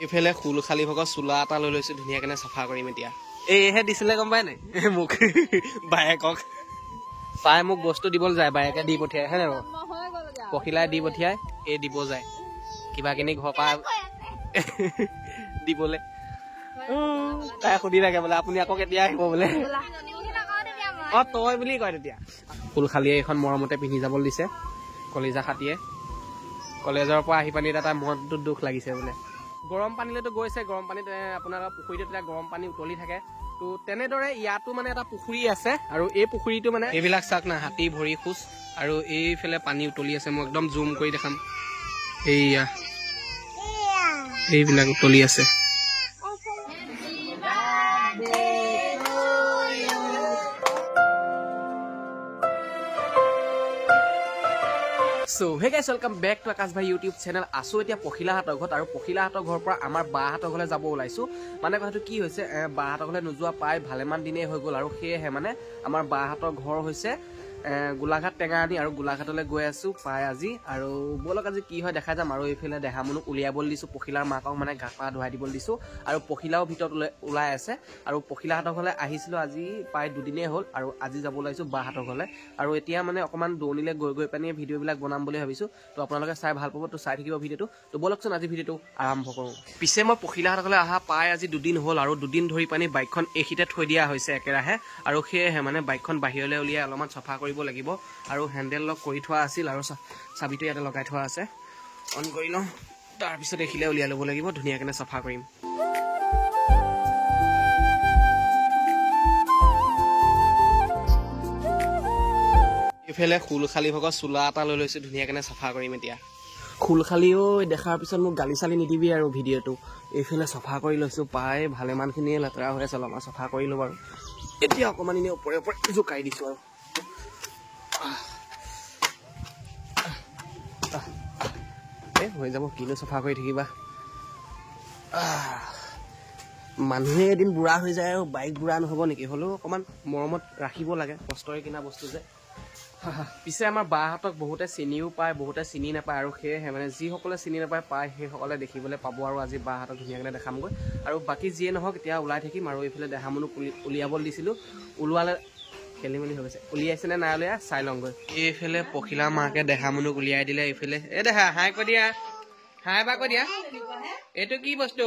এইফালে খুলখালি ভাগৰ চোলা এটা লৈ লৈছো ধুনীয়াকে চাফা কৰিম এতিয়া। এইহে দিছিলে গম পাই নাই মোক বায়েকক চাই মোক বস্তু দিবলৈ যায়, বায়েকে দি পঠিয়াই হয় নাই বাৰু? পখিলাই দি পঠিয়াই এই দিব যায় কিবা কিনি ঘৰৰ পৰা দিবলৈ। তাই সুধি থাকে বোলে আপুনি আকৌ কেতিয়া আহিব বোলে। অ তই বুলি কয় তেতিয়া। খুলখালিয়ে এইখন মৰমতে পিন্ধি যাবলৈ দিছে কলিজা খাতিয়ে। কলেজৰ পৰা আহি পানি তাই মনটো দুখ লাগিছে বোলে। গৰম পানীলৈতো গৈছে, গৰম পানীত আপোনাৰ পুখুৰীটোত তেতিয়া গৰম পানী উতলি থাকে। তো তেনেদৰে ইয়াতো মানে এটা পুখুৰী আছে আৰু এই পুখুৰীটো মানে এইবিলাক চাওক না হাতী ভৰি খোজ আৰু এইফালে পানী উতলি আছে। মই একদম জুম কৰি দেখাম, এইয়া এইবিলাক উতলি আছে। So hey guys, welcome back to Akash Bhai YouTube channel. আছো এতিয়া পখিলাহাটৰ ঘৰত আৰু পখিলাহাটৰ ঘৰৰ পৰা আমাৰ বাহাটৰ ঘৰলৈ যাব ওলাইছো। মানে কথাটো কি হৈছে, বাহাটৰ ঘৰলৈ নোযোৱা প্ৰায় ভালেমান দিনেই হৈ গ'ল আৰু সেয়েহে মানে আমাৰ বাহাটৰ ঘৰ হৈছে গোলাঘাট টেঙাৰাণী আৰু গোলাঘাটলৈ গৈ আছো প্ৰায় আজি। আৰু বলক আজি কি হয় দেখা যাম। আৰু এইফালে দেহামনুক উলিয়াবলৈ দিছো, পখিলাৰ মাকক মানে গা পা ধুৱাই দিবলৈ দিছো আৰু পখিলাও ভিতৰত ওলাই আছে। আৰু পখিলাহাটৰ ঘৰলৈ আহিছিলো আজি প্ৰায় দুদিনেই হ'ল আৰু আজি যাব ওলাইছো বাহাটৰ ঘৰলৈ। আৰু এতিয়া মানে অকণমান দৌৰিলে গৈ পানি ভিডিঅ'বিলাক বনাম বুলি ভাবিছো। তো আপোনালোকে চাই ভাল পাব, তো চাই থাকিব ভিডিঅ'টো। তো বলকচোন আজি ভিডিঅ'টো আৰম্ভ কৰোঁ। পিছে মই পখিলাহাটৰ ঘৰলৈ অহা প্ৰায় আজি দুদিন হ'ল আৰু দুদিন ধৰি পানি বাইকখন এইখিতে থৈ দিয়া হৈছে একেৰাহে। আৰু সেয়েহে মানে বাইকখন বাহিৰলৈ উলিয়াই অলপমান চফা কৰিব লাগিব। আৰু হেণ্ডেল লক কৰি থোৱা আছিল আৰু চাবিটো ইয়াতে লগাই থোৱা আছে। অন কৰি লওঁ, তাৰপিছত এইখিলে উলিয়াই ল'ব লাগিব, ধুনীয়াকৈ চফা কৰিম। এইফালে খুলখালি ভাগৰ চোলা এটা লৈ লৈছো ধুনীয়াকৈ চাফা কৰিম এতিয়া। খুলখালিও দেখাৰ পিছত মোক গালি চালি নিদিবি আৰু ভিডিঅ'টো। এইফালে চফা কৰি লৈছো, প্ৰায় ভালেমানখিনিয়ে লেতেৰা হৈ আছে, অলপমান চফা কৰিলোঁ বাৰু। এতিয়া অকণমান এনেই ওপৰে ওপৰে জোকাই দিছোঁ আৰু হৈ যাব, কিনো চফা কৰি থাকিবা। মানুহে এদিন বুঢ়া হৈ যায় আৰু বাইক বুঢ়া নহ'ব নেকি? হ'লেও অকণমান মৰমত ৰাখিব লাগে, কষ্টৰে কিনা বস্তু যে। পিছে আমাৰ বাহঁতক বহুতে চিনিও পায়, বহুতে চিনি নাপায় আৰু সেয়েহে মানে যিসকলে চিনি নাপায় পায় সেইসকলে দেখিবলৈ পাব। আৰু আজি বাহঁতক ধুনীয়াকৈ দেখামগৈ আৰু বাকী যিয়ে নহওক এতিয়া ওলাই থাকিম। আৰু এইফালে দেহামনুক উলিয়াবলৈ দিছিলোঁ, ওলোৱালে খেলি মেলি হৈ গৈছে, উলিয়াইছেনে নাই উলিয়াই চাই লওঁগৈ। এইফালে পখিলা মাকে দেহামনুক উলিয়াই দিলে। এইফালে দেহা হাই কৈ দিয়া, হাই বা কৈ দিয়া। এইটো কি বস্তু?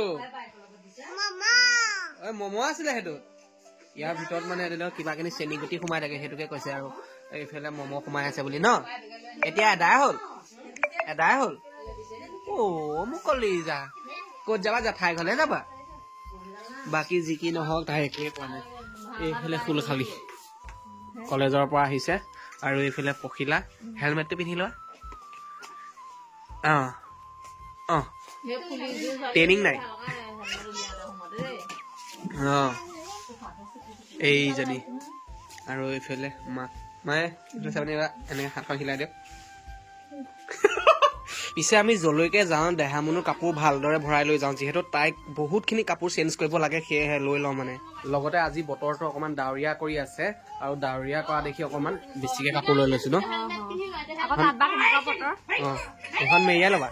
ম'ম' আছিলে সেইটো। ইয়াৰ ভিতৰত মানে কিবা কিনি চেনি গুটি সোমাই থাকে, সেইটোকে কৈছে। আৰু এইফালে ম'ম' সোমাই আছে বুলি ন। এতিয়া এদাই হ'ল, এদাই হ'ল। মোক কলিজা ক'ত যাবা? জেঠাই ঘৰলৈ যাবা? বাকী যি কি নহওক তাই একোৱে কোৱা নাই। এইফালে খুলখালি কলেজৰ পৰা আহিছে আৰু এইফালে পখিলা। হেলমেটটো পিন্ধি লোৱা। ট্ৰেইনিং নাই। এইজনী আৰু এইফালে মায়ে এনেকে হাতখন হিলাই দিয়ক। পিছে আমি যলৈকে যাওঁ দেহামনুৰ কাপোৰ ভালদৰে ভৰাই লৈ যাওঁ, যিহেতু তাইক বহুতখিনি কাপোৰ চেঞ্জ কৰিব লাগে, সেয়েহে লৈ লওঁ মানে। লগতে আজি বতৰটো অকণমান ডাৱৰীয়া কৰি আছে আৰু ডাৱৰীয়া কৰা দেখি অকণমান বেছিকে কাপোৰ লৈ লৈছো ন। এখন মেৰিয়াই ল'বা।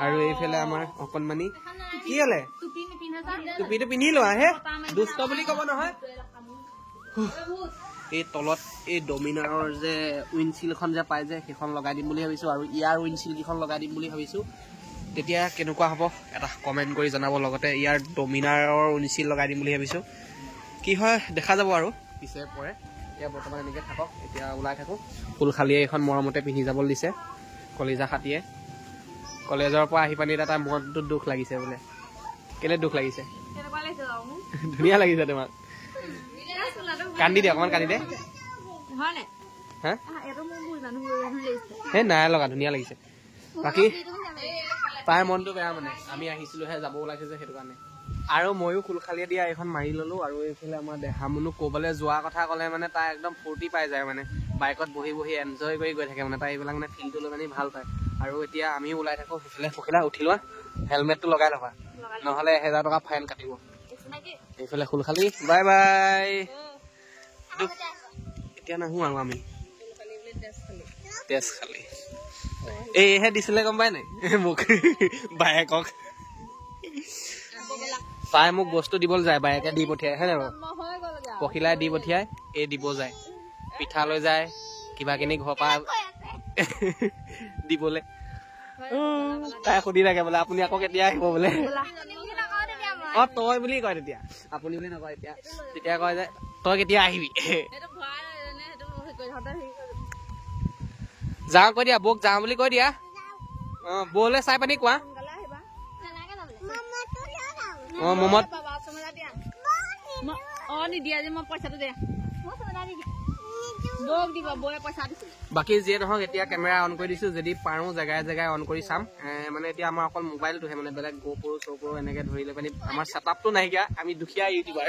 আৰু এইফালে আমাৰ অকণমানি কি হলে টুপিটো পিন্ধি লোৱা হে, দুষ্ট বুলি ক'ব নহয়। এই তলত এই ডমিনাৰৰ যে উইণ্ডশ্বিল্ডখন যে পাই যে সেইখন লগাই দিম বুলি ভাবিছোঁ আৰু ইয়াৰ উইণ্ডশ্বিল্ডকেইখন লগাই দিম বুলি ভাবিছোঁ। তেতিয়া কেনেকুৱা হ'ব এটা কমেণ্ট কৰি জনাব। লগতে ইয়াৰ ডমিনাৰৰ উইণ্ডশ্বিল্ড লগাই দিম বুলি ভাবিছোঁ। কি হয় দেখা যাব আৰু পিছে পৰে। এতিয়া বৰ্তমান এনেকৈ থাকক, এতিয়া ওলাই থাকোঁ। খুলখালিয়ে এইখন মৰমতে পিন্ধি যাবলৈ দিছে কলিজা খাতিয়ে। কলেজৰ পৰা আহি পানি তাই মনটো দুখ লাগিছে বোলে। কেলে দুখ লাগিছে? ধুনীয়া লাগিছে তোমাক। কান্দি দে, অকণমান কান্দি দে। নাই লগা, ধুনীয়া লাগিছে। বাকী তাইৰ মনটো বেয়া মানে, আমি আহিছিলোহে, যাব ওলাইছে যে সেইটো কাৰণে। আৰু ময়ো খুলখালিয়ে দিয়া এইখন মাৰি ল'লোঁ। আৰু এইফালে আমাৰ দেহামনুক ক'বলৈ যোৱা কথা ক'লে মানে তাই একদম ফূৰ্তি পাই যায় মানে, বাইকত বহি বহি এনজয় কৰি গৈ থাকে মানে। তাই এইবিলাক মানে ফিলটো লৈ মানে ভাল পায়। আৰু এতিয়া আমিও ওলাই থাকোঁ। সেইফালে পখিলা উঠি লোৱা, হেলমেটটো লগাই ল'বা, নহ'লে 1000 টকা ফাইন কাটিব। এইফালে খুলখালি বাই বাই। এতিয়া নাহো আৰু আমি তেজ খালি। এইহে দিছিলে গম পাই নাই মোক বায়েকক তাই মোক বস্তু দিবলৈ যায় বাইকে দি পঠিয়াই হয় নে বাৰু পখিলাই দি পঠিয়াই এই দিব যায় পিঠা লৈ যায় কিবা কিনি ঘৰৰ পৰা দিবলৈ তাই সুধি থাকে বোলে আপুনি আকৌ কেতিয়া আহিব বোলে তই বুলি কয় তেতিয়া আপুনি বুলি নকয় তেতিয়া কয় যে তই কেতিয়া আহিবি যাওঁ কৈ দিয়া বৌক যাওঁ বুলি কৈ দিয়া বৌলে চাই পানী কোৱা মমত বাকী যিয়ে নহওক এতিয়া কেমেৰা অন কৰি দিছো যদি পাৰো জেগাই জেগাই অন কৰি চাম মানে এতিয়া আমাৰ অকল মোবাইলটোহে মানে বেলেগ GoPro চৌপ্ৰ এনেকে ধৰি লৈ পানি আমাৰ ছেটআপটো নাইকিয়া আমি দুখীয়া ইউটিউবাৰ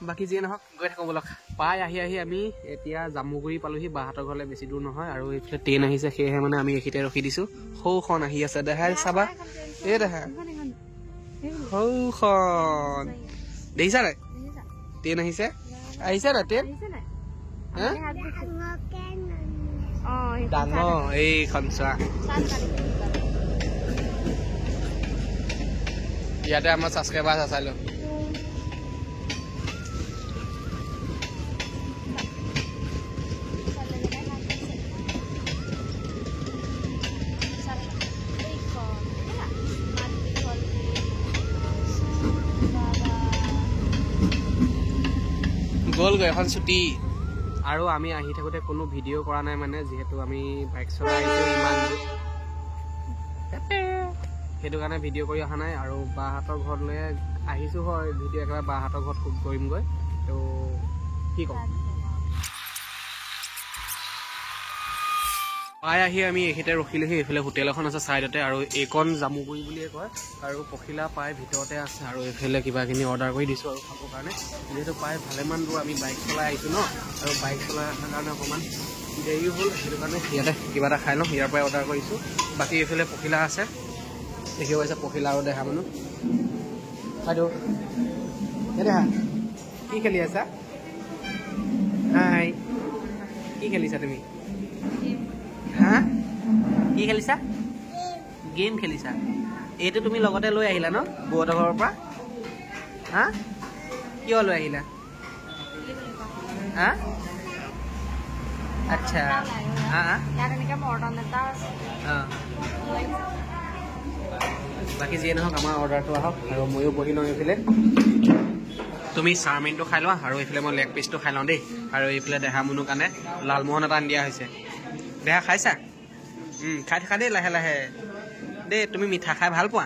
বাকী যিয়ে নহওক গৈ থাকো বলক পাই আহি আমি এতিয়া জামুগুৰি পালোহি বাহঁতৰ ঘৰলৈ বেছি দূৰ নহয় আৰু এইফালে ট্ৰেইন আহিছে সেয়েহে মানে আমি এইখিনিতে ৰখি দিছো সৌখন আহি আছে দেখাই চাবা এই দেখা সৌখন দেখিছা নাই ট্ৰেইন আহিছে নাই ট্ৰেইন ডাঙৰ এইখন চোৱা ইয়াতে আমাৰ ছাবস্ক্ৰাইবাৰ চাই লওঁ গ'লগৈ এখন ছুটি আৰু আমি আহি থাকোঁতে কোনো ভিডিঅ' কৰা নাই মানে যিহেতু আমি বাইক চলাই আহিছোঁ ইমান সেইটো কাৰণে ভিডিঅ' কৰি অহা নাই আৰু বাহঁতৰ ঘৰলৈ আহিছোঁ হয় ভিডিঅ' একেবাৰে বাহঁতৰ ঘৰত শ্বুট কৰিমগৈ তো কি ক'ম পাই আহি আমি এইখিনিতে ৰখিলোহি এইফালে হোটেল এখন আছে ছাইডতে আৰু এইকণ জামুগুৰি বুলিয়ে কয় আৰু পখিলা পাই ভিতৰতে আছে আৰু এইফালে কিবাখিনি অৰ্ডাৰ কৰি দিছোঁ আৰু খাবৰ কাৰণে যিহেতু পাই ভালেমান দূৰ আমি বাইক চলাই আহিছোঁ ন আৰু বাইক চলাই অহাৰ কাৰণে অকণমান দেৰি হ'ল সেইটো কাৰণে ইয়াতে কিবা এটা খাই লওঁ ইয়াৰ পৰাই অৰ্ডাৰ কৰিছোঁ বাকী এইফালে পখিলা আছে দেখিব পাইছে পখিলা আৰু দেহা মানুহ বাইদেউ এই দেহা কি খেলি আছা হাই কি খেলিছা তুমি হা কি খেলিছা গেম খেলিছা এইটো তুমি লগতে লৈ আহিলা ন বৌহঁতৰ ঘৰৰ পৰা হা কিয় লৈ আহিলা হা আচ্ছা বাকী যিয়ে নহওক আমাৰ অৰ্ডাৰটো আহক আৰু ময়ো বহি লওঁ এইফালে তুমি চাওমিনটো খাই লোৱা আৰু এইফালে মই লেগ পিচটো খাই লওঁ দেই আৰু এইফালে দেহা মুনুৰ কাৰণে লালমোহন এটা আনি দিয়া হৈছে দেহা খাইছা খাই থাকা দেই লাহে লাহে দেই তুমি মিঠা খাই ভাল পোৱা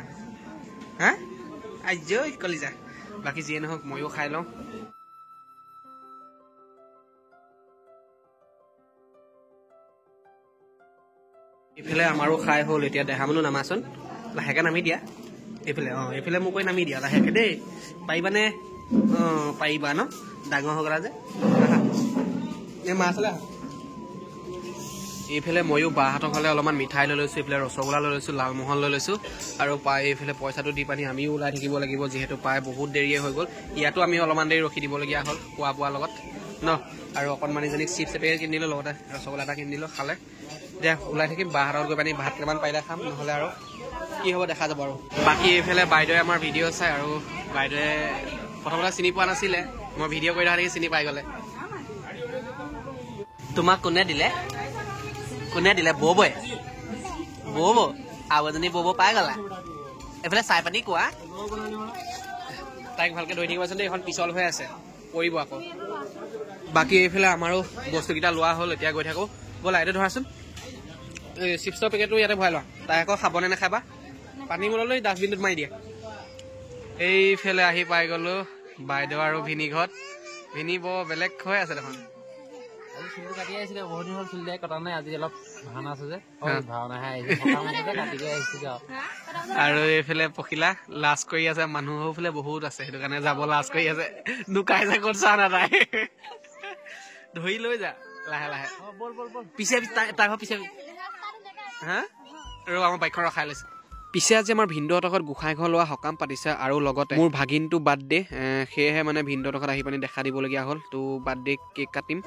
হা আজৈ কলিজা বাকী যিয়ে নহওক ময়ো খাই লওঁ এইফালে আমাৰো খাই হ'ল এতিয়া দেহা মুনু নামাচোন লাহেকে নামি দিয়া এইফালে এইফালে মোক কৈ নামি দিয়া লাহেকে দেই পাৰিবানে পাৰিবা ন ডাঙৰ হৈ গ'লা যে এই মাছলে এইফালে ময়ো বাহঁতৰ ঘৰলৈ অলপমান মিঠাই লৈ লৈছোঁ এইফালে ৰসগোল্লা লৈ লৈছোঁ লালমোহন লৈ লৈছোঁ আৰু পাই এইফালে পইচাটো দি পানি আমিও ওলাই থাকিব লাগিব যিহেতু পাই বহুত দেৰিয়ে হৈ গ'ল ইয়াতো আমি অলপমান দেৰি ৰখি দিবলগীয়া হ'ল খোৱা বোৱাৰ লগত ন আৰু অকণমানিজনীক চিপছ এপেকেট কিনি দিলোঁ লগতে ৰসগোল্লা এটা কিনি দিলোঁ খালে দিয়া ওলাই থাকিম বাহঁতৰ গৈ পানি ভাত কেইটামান পাৰিলে খাম নহ'লে আৰু কি হ'ব দেখা যাব আৰু বাকী এইফালে বাইদেৱে আমাৰ ভিডিঅ' চাই আৰু বাইদেৱে প্ৰথমতে চিনি পোৱা নাছিলে মই ভিডিঅ' কৰি থকা দেখি চিনি পাই গ'লে তোমাক কোনে দিলে বৌবয়ে বৌ আৰু এজনী বৌ পাই গ'লা এইফালে চাই পানী কোৱা তাইক ভালকৈ ধৰি থাকিবাচোন দেই এখন পিছল হৈ আছে পৰিব আকৌ বাকী এইফালে আমাৰো বস্তুকেইটা লোৱা হ'ল এতিয়া গৈ থাকোঁ ব'লা এইটো ধৰাচোন এই চিপছৰ পেকেটটো ইয়াতে ভৰাই লোৱা তাই আকৌ খাবনে নাখাবা পানী মূললৈ ডাষ্টবিনটোত মাৰি দিয়া এইফালে আহি পাই গ'লোঁ বাইদেউ আৰু ভিনি ঘৰত ভিনি বৰ বেলেগ হৈ আছে দেখোন আজি চুলি কাটি আহিছিলে বহুত দিন হ'ল চুলি দাই কটা নাই আজি অলপ ভাওনা আছে যে ভাওনাহে কাটিকে আহিছিলে আৰু এইফালে পখিলা লাজ কৰি আছে মানুহো ফালে বহুত আছে সেইটো কাৰণে যাব লাজ কৰি আছে লুকাই যে ক'ত চা না তাই ধৰি লৈ যা লাহে লাহে পিছে তাৰ ঘৰ পিছে হা আৰু আমাৰ বাইকখন ৰখাই লৈছে পিছে আজি আমাৰ ভিনদেউহঁতৰ ঘৰত গোঁসাই ঘৰ লোৱা সকাম পাতিছে আৰু লগতে মোৰ ভাগিনটো বাৰ্থডে সেয়েহে মানে ভিনদেউহঁতৰ ঘৰত আহি পানি দেখা দিবলগীয়া হ'ল তো বাৰ্থডে কেক কাটিম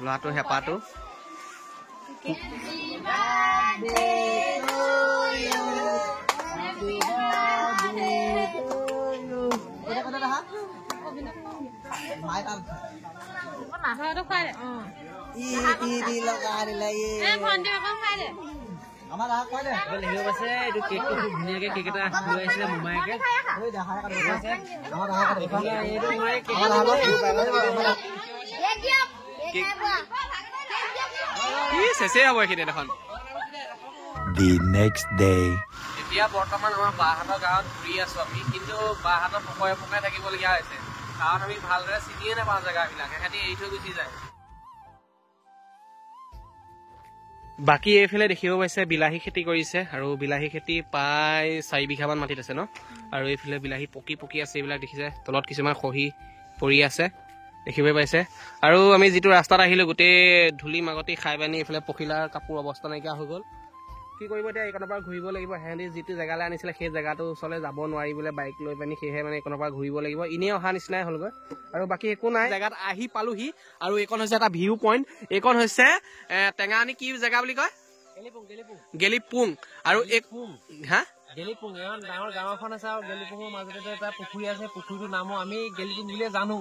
ল'ৰাটোৰ হেঁপাহটো লিখিব পাইছে এইটো কেকটো খুব ধুনীয়াকে কেক এটা লৈ আহিছিলে মোমায়েকে এইটো মোমায়ে কেক চেচে হ'ব এইখিনি দেখোন The next day. এতিয়া বৰ্তমান আমাৰ বাহঁতৰ গাঁৱত ঘূৰি আছো আমি কিন্তু বাহঁতৰ পকাই পকাই থাকিবলগীয়া হৈছে কাৰণ আমি ভালদৰে চিনিয়ে নাপাওঁ জেগাবিলাক সিহঁতি এৰি থৈ গুচি যায় বাকী এইফালে দেখিব পাইছে বিলাহী খেতি কৰিছে আৰু বিলাহী খেতি প্ৰায় 4 বিঘামান মাটিত আছে ন আৰু এইফালে বিলাহী পকি পকি আছে এইবিলাক দেখিছে তলত কিছুমান খহি পৰি আছে দেখিবই পাইছে আৰু আমি যিটো ৰাস্তাত আহিলো গোটেই ধূলি মাগতি খাই পানি এইফালে পখিলাৰ কাপোৰ অৱস্থা নাইকিয়া হৈ গ'ল কি কৰিব এতিয়া এইকণৰ পৰা ঘূৰিব লাগিব সিহঁতি যিটো জেগালৈ আনিছিলে সেই জেগাটো ওচৰলৈ যাব নোৱাৰি বোলে বাইক লৈ পানি সেয়েহে মানে এইকণৰ পৰা ঘূৰিব লাগিব এনেই অহা নিচিনাই হ'লগৈ আৰু বাকী একো নাই জেগাত আহি পালোহি আৰু এইকণ হৈছে এটা ভিউ পইণ্ট এইকণ হৈছে টেঙানি কি জেগা বুলি কয় গেলিপুং আৰু হা গেলিপুং এখন ডাঙৰ গাঁও এখন আছে আৰু গেলিপুঙৰ মাজতে এটা পুখুৰী আছে পুখুৰীটোৰ নামো আমি গেলিপুং বুলিয়ে জানো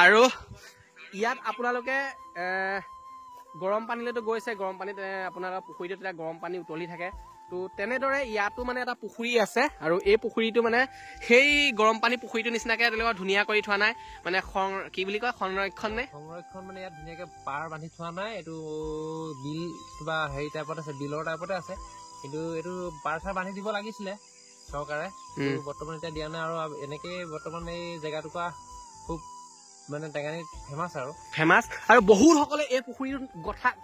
আৰু ইয়াত আপোনালোকে গৰম পানীলৈতো গৈছে গৰম পানীত আপোনালোকৰ পুখুৰীটোত এতিয়া গৰম পানী উতলি থাকে তো তেনেদৰে ইয়াতো মানে এটা পুখুৰী আছে আৰু এই পুখুৰীটো মানে সেই গৰম পানী পুখুৰীটোৰ নিচিনাকে তেওঁলোকৰ ধুনীয়া কৰি থোৱা নাই মানে কি বুলি কয় সংৰক্ষণ মানে ইয়াত ধুনীয়াকে পাৰ বান্ধি থোৱা নাই এইটো বিল কিবা হেৰি টাইপত আছে বিলৰ টাইপতে আছে কিন্তু এইটো পাৰ চাৰ বান্ধি দিব লাগিছিলে চৰকাৰে বৰ্তমান এতিয়া দিয়া নাই আৰু এনেকেই বৰ্তমান এই জেগাটুকুৰা খুব মানে টেঙানীত ফেমাছ আৰু বহুত সকলে এই পুখুৰীৰ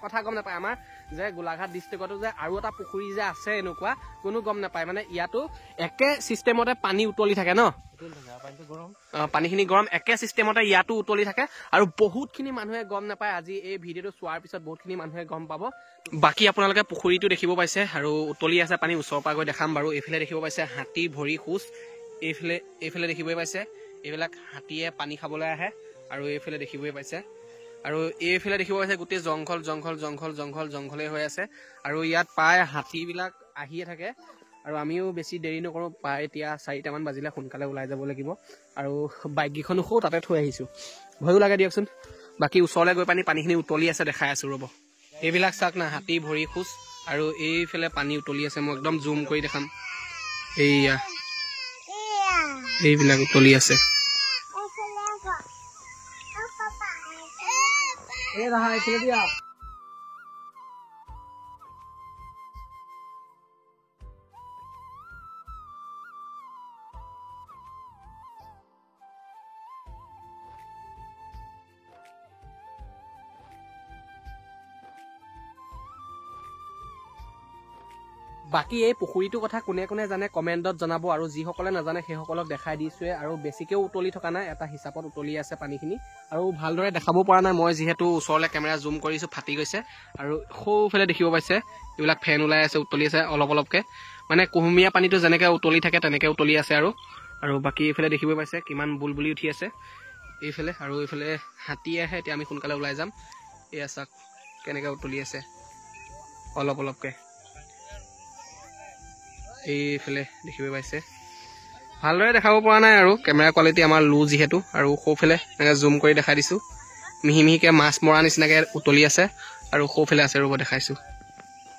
কথা গম নাপায় আমাৰ যে গোলাঘাট ডিষ্ট্ৰিক্টতো যে আৰু এটা পুখুৰী যে আছে এনেকুৱা কোনো গম নাপায় মানে ইয়াতো একে চিষ্টেমতে পানী উতলি থাকে ন পানীখিনি গৰম একে চিষ্টেমতে ইয়াতো উতলি থাকে আৰু বহুতখিনি মানুহে গম নাপায় আজি এই ভিডিঅ'টো চোৱাৰ পিছত বহুতখিনি মানুহে গম পাব বাকী আপোনালোকে পুখুৰীটো দেখিব পাইছে আৰু উতলি আছে পানী ওচৰৰ পৰা গৈ দেখাম বাৰু এইফালে দেখিব পাইছে হাতী ভৰি খোজ এইফালে দেখিবই পাইছে এইবিলাক হাতীয়ে পানী খাবলৈ আহে আৰু এইফালে দেখিবই পাইছে আৰু এইফালে দেখিব পাইছে গোটেই জংঘলে হৈ আছে আৰু ইয়াত প্ৰায় হাতীবিলাক আহিয়ে থাকে আৰু আমিও বেছি দেৰি নকৰোঁ প্ৰায় এতিয়া 4টামান বাজিলে সোনকালে ওলাই যাব লাগিব আৰু বাইককেইখনো সৌ তাতে থৈ আহিছোঁ ভয়ো লাগে দিয়কচোন বাকী ওচৰলৈ গৈ পানীখিনি উতলি আছে দেখাই আছোঁ ৰ'ব এইবিলাক চাওক না হাতী ভৰি খোজ আৰু এইফালে পানী উতলি আছে মই একদম জুম কৰি দেখাম এইবিলাক উতলি আছে বাকী এই পুখুৰীটোৰ কথা কোনে কোনে জানে কমেণ্টত জনাব আৰু যিসকলে নাজানে সেইসকলক দেখাই দিছোৱে আৰু বেছিকেও উতলি থকা নাই এটা হিচাপত উতলি আছে পানীখিনি আৰু ভালদৰে দেখাব পৰা নাই মই যিহেতু ওচৰলৈ কেমেৰা জুম কৰিছোঁ ফাটি গৈছে আৰু সৌফালে দেখিব পাইছে এইবিলাক ফেন ওলাই আছে উতলি আছে অলপকৈ মানে কুহুমীয়া পানীটো যেনেকৈ উতলি থাকে তেনেকৈ উতলি আছে আৰু বাকী এইফালে দেখিব পাইছে কিমান বুলবুলি উঠি আছে এইফালে আৰু এইফালে হাতী আহে এতিয়া আমি সোনকালে ওলাই যাম এয়া চাওক কেনেকৈ উতলি আছে অলপকৈ এইফালে দেখিব পাইছে ভালদৰে দেখাব পৰা নাই আৰু কেমেৰা কোৱালিটি আমাৰ লো যিহেতু আৰু সৌফালে এনেকৈ জুম কৰি দেখাই দিছোঁ মিহিকৈ মাছ মৰা নিচিনাকৈ উতলি আছে আৰু সৌফালে আছে ৰ'ব দেখাইছোঁ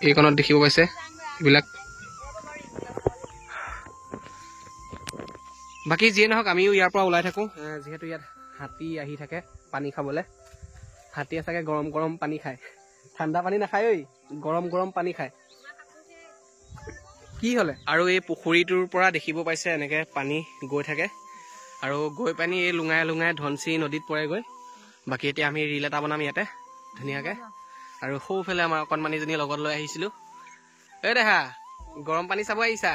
এইকণত দেখিব পাইছে এইবিলাক বাকী যিয়ে নহওক আমিও ইয়াৰ পৰা ওলাই থাকোঁ যিহেতু ইয়াত হাতী আহি থাকে পানী খাবলৈ হাতীয়ে চাগে গৰম পানী খায় ঠাণ্ডা পানী নাখায় ঐ গৰম পানী খায় কি হলে আৰু এই পুখুৰীটোৰ পৰা দেখিব পাইছে এনেকে পানী গৈ থাকে আৰু গৈ পানী এই লুঙাই ধনচি নদীত পৰেগৈ বাকী এতিয়া আমি ৰিল এটা বনাম ইয়াতে ধুনীয়াকে আৰু সৌফালে আমাৰ অকণমানিজনী লগত লৈ আহিছিলোঁ এই দেহা গৰম পানী চাব আহিছা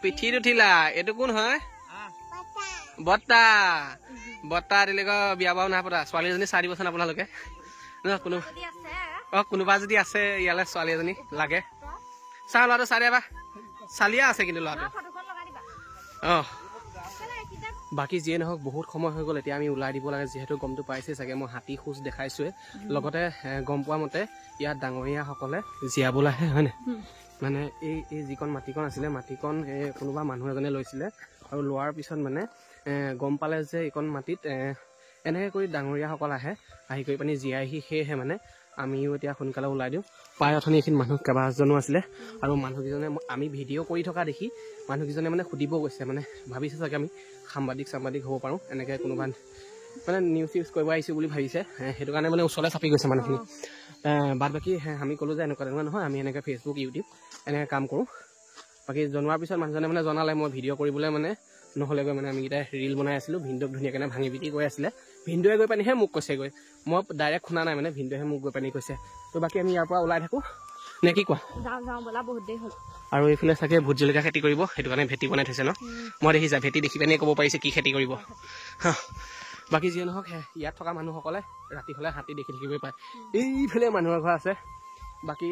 পিঠিত উঠিলা এইটো কোন হয় বৰ্তা তেনেকুৱা বিয়া বাৰু নাই পতা ছোৱালীজনী চাই দিবচোন আপোনালোকে কোনোবা যদি আছে ইয়ালৈ ছোৱালী এজনী লাগে চাওঁ ল'ৰাটো চাই দিয়া চালিয়া আছে কিন্তু ল'ৰাটো বাকী যিয়ে নহওক বহুত সময় হৈ গ'ল এতিয়া আমি ওলাই দিব লাগে যিহেতু গমটো পাইছে চাগে মই হাতী খোজ দেখাইছোৱে লগতে গম পোৱা মতে ইয়াত ডাঙৰীয়াসকলে জীয়াবলৈ আহে হয়নে মানে এই যিকণ মাটিকণ আছিলে মাটিকণ কোনোবা মানুহ এজনে লৈছিলে আৰু লোৱাৰ পিছত মানে গম পালে যে এইকণ মাটিত এনেকৈ কৰি ডাঙৰীয়াসকল আহি কৰি পানি জীয়াইহি। সেয়েহে মানে আমিও এতিয়া সোনকালে ওলাই দিওঁ। প্ৰায় অথনি এইখিনি মানুহ কেইবাজনো আছিলে আৰু মানুহকেইজনে আমি ভিডিঅ' কৰি থকা দেখি মানুহকেইজনে মানে সুধিব গৈছে, মানে ভাবিছে চাগে আমি সাংবাদিক হ'ব পাৰোঁ, এনেকৈ কোনোবা মানে নিউজ কৰিব আহিছোঁ বুলি ভাবিছে, সেইটো কাৰণে মানে ওচৰলৈ চাপি গৈছে মানুহখিনি। বাদ বাকী আমি ক'লোঁ যে এনেকুৱা তেনেকুৱা নহয়, আমি এনেকৈ ফেচবুক ইউটিউব এনেকৈ কাম কৰোঁ। বাকী জনোৱাৰ পিছত মানুহজনে মানে জনালে মই ভিডিঅ' কৰিবলৈ মানে নহ'লেগৈ, মানে আমি এতিয়া ৰিল বনাই আছিলোঁ। ভিনদেউক ধুনীয়াকৈ ভাঙি পিটি গৈ আছিলে, ভিনদেউৱে গৈ পানিহে মোক কৈছেগৈ, মই ডাইৰেক্ট শুনা নাই, মানে ভিনদেউহে মোক গৈ পানি কৈছে। তো বাকী আমি ইয়াৰ পৰা ওলাই থাকোঁ নে কি কোৱা? যাওঁ ব'লা, বহুত দেৰি হ'ল। আৰু এইফালে চাগে ভোট জলকীয়া খেতি কৰিব, সেইটো কাৰণে ভেটি বনাই থৈছে ন? মই দেখিছা ভেটি দেখি পিনে ক'ব পাৰিছে কি খেতি কৰিব। বাকী যিয়ে নহওক ইয়াত থকা মানুহসকলে ৰাতি হ'লে হাতী দেখি থাকিবই পায়। এইফালে মানুহৰ ঘৰ আছে। বাকী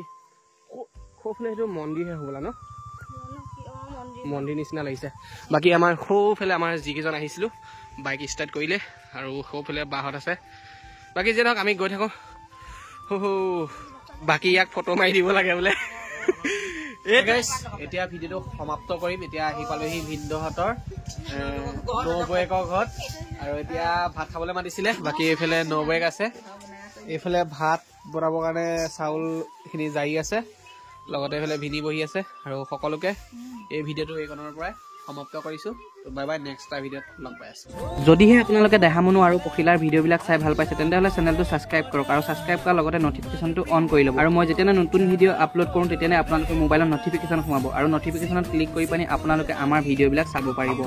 সৌফালে সেইটো মন্দিৰহে হ'বলা ন? মন্দিৰ নিচিনা লাগিছে। বাকী আমাৰ সৌফালে আমাৰ যিকেইজন আহিছিলোঁ বাইক ষ্টাৰ্ট কৰিলে, আৰু সৌফালে বাহঁত আছে। বাকী যিয়ে নহওক আমি গৈ থাকোঁ। বাকী ইয়াক ফটো মাৰি দিব লাগে বোলে। এতিয়া ভিডিঅ'টো সমাপ্ত কৰিম। এতিয়া আহি পালোহি ভিনদেউহঁতৰ নবৌৱেকৰ ঘৰত, আৰু এতিয়া ভাত খাবলৈ মাতিছিলে। বাকী এইফালে নবৌৱেক আছে, এইফালে ভাত বনাবৰ কাৰণে চাউলখিনি জাৰি আছে, লগতে এইফালে ভিনি বহি আছে। আৰু সকলোকে এই ভিডিঅ'টো এইকণৰ পৰাই সমাপ্ত কৰিছোঁ। বাই বাই, নেক্সট এটা ভিডিঅ'ত লগ পাই আছোঁ। যদিহে আপোনালোকে দেহামনু আৰু পখিলাৰ ভিডিঅ'বিলাক চাই ভাল পাইছে তেন্তে চেনেলটো ছাবস্ক্ৰাইব কৰক, আৰু ছাবস্ক্ৰাইব কৰাৰ লগতে নটিফিকেশ্যনটো অন কৰি ল'ব। আৰু মই যেতিয়া নতুন ভিডিঅ' আপলোড কৰোঁ তেতিয়াই আপোনালোকৰ মোবাইলত নটিফিকেশ্যন সোমাব, আৰু নটিফিকেশ্যনত ক্লিক কৰি পানি আপোনালোকে আমাৰ ভিডিঅ'বিলাক চাব পাৰিব।